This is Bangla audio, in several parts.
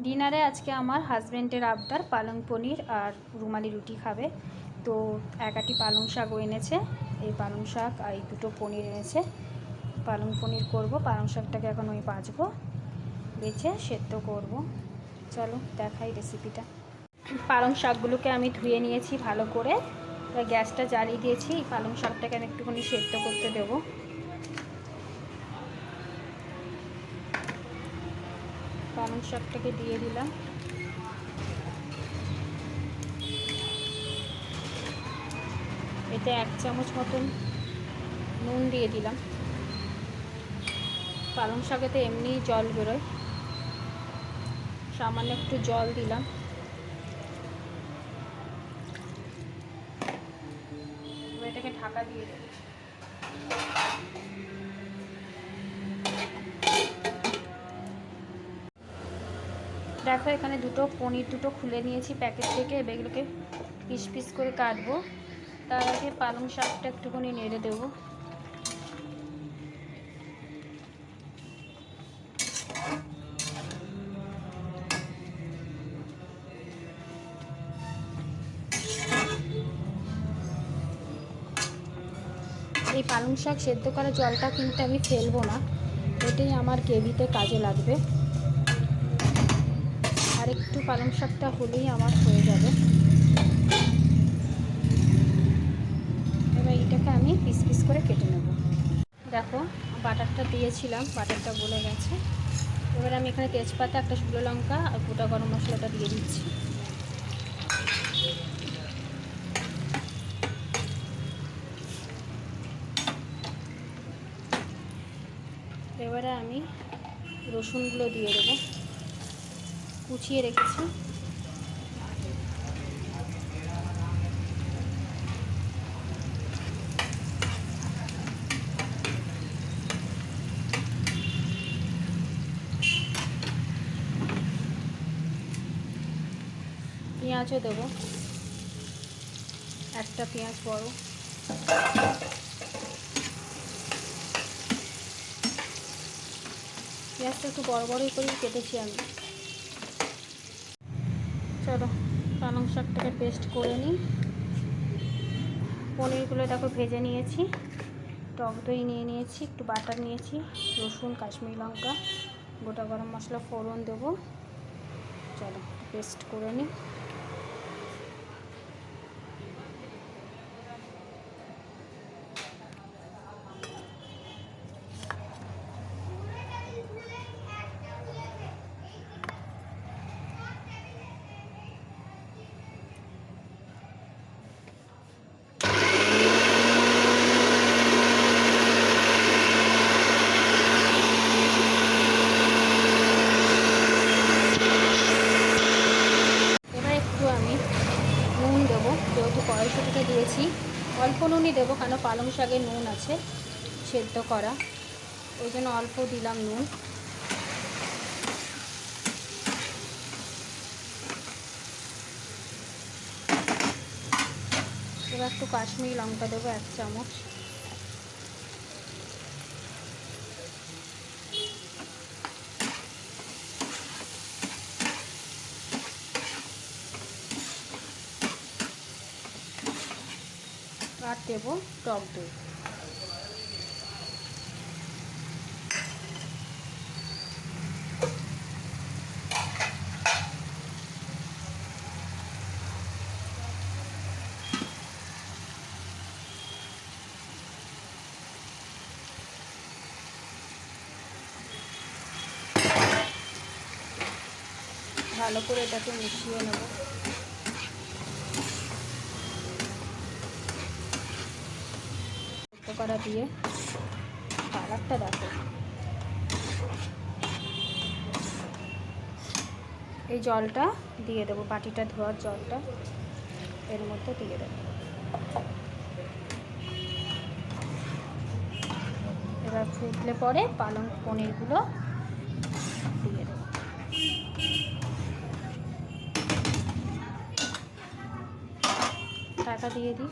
ডিনারে আজকে আমার হাজব্যান্ডের আবদার পালং পনির আর রুমালি রুটি খাবে। তো একাটি পালং শাক এনেছে, এই পালং শাক আর এই দুটো পনির এনেছে। পালং পনির করব, পালং শাকটাকে এখন ওই বাছবো, বেছে সেদ্ধ করব। চলো দেখাই রেসিপিটা। পালং শাকগুলোকে আমি ধুয়ে নিয়েছি ভালো করে, গ্যাসটা জ্বালিয়ে দিয়েছি। পালং শাকটাকে আমি একটুখানি সেদ্ধ করতে দেবো। পালং শাকটাকে দিয়ে দিলাম। এতে 1 চামচ মতন নুন দিয়ে দিলাম। পালং শাকেতে এমনি জল বেরোয়, সামান্য একটু জল দিলাম। এটাকে ঢাকা দিয়ে দেব। দেখো এখানে পনির দুটো খুলে নিয়েছি প্যাকেট থেকে। এগুলোকে পিস পিস করে কাটবো। তার আগে পালং শাকটা একটুখানি নেড়ে দেবো। এই পালং শাক সেদ্ধ করা জলটা কিন্তু আমি ফেলবো না, এটাই আমার গ্রেভিতে কাজে লাগবে। আর একটু পালং শাকটা হলেই আমার হয়ে যাবে। এবার এটাকে আমি পিস পিস করে কেটে নেব। দেখো বাটারটা দিয়েছিলাম, বাটারটা গলে গেছে। এবার আমি এখানে তেজপাতা, একটা শুকনো লঙ্কা আর গোটা গরম মশলাটা দিয়ে দিচ্ছি। এবারে আমি রসুনগুলো দিয়ে দেবো, কুচিয়ে রেখেছি। পেঁয়াজও দেবো, একটা পেঁয়াজ বড়। পেঁয়াজটা একটু বড় বড়ই করে কেটেছি আমি। চলো পালং শাকটাকে পেস্ট করে নিই। পনিরগুলো দেখো ভেজে নিয়েছি, টক দই নিয়ে নিয়েছি, একটু বাটার নিয়েছি, রসুন, কাশ্মীরি লঙ্কা, গোটা গরম মশলা ফোড়ন দেবো। চলো পেস্ট করে নিই। নুন দেবো, যেহেতু কড়াইশুঁটিটা দিয়েছি অল্প নুনই দেবো, কেন পালং শাকে নুন আছে সেদ্ধ করা, ওই জন্য অল্প দিলাম নুন। এবার একটু কাশ্মীরি লঙ্কা দেবো 1 চামচ। আর দেবো টক দই। ভালো করে এটাকে মিশিয়ে নেব। কড়া দিয়ে কালারটা দেখো। এই জলটা দিয়ে দেবো, বাটিটা ধোয়ার জলটা এর মধ্যে দিয়ে দেবো। এবার ফুটলে পরে পালং পনিরগুলো দিয়ে দেবো। ঢাকা দিয়ে দিই।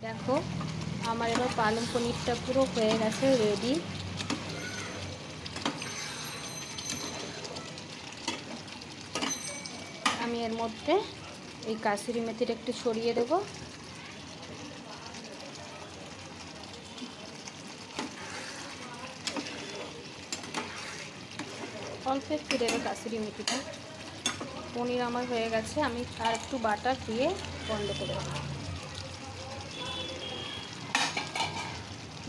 দেখো আমার এবার পালং পনিরটা পুরো হয়ে গেছে, রেডি। আমি এর মধ্যে এই কাসুরি মেথিটা একটু ছড়িয়ে দেবো। অল্প একটু দেবে কাসুরি মেথিটা। পনির আমার হয়ে গেছে, আমি আর একটু বাটার দিয়ে বন্ধ করে দেবো।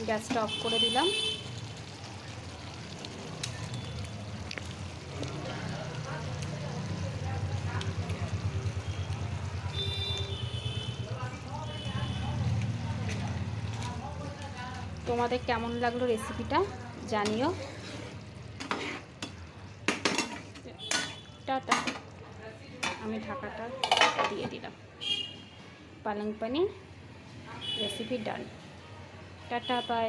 গ্যাসটা অফ করে দিলাম। তোমাদের কেমন লাগলো রেসিপিটা জানিও। টাটা। আমি ঢাকাটা দিয়ে দিলাম। পালং paneer recipe done. Tata by.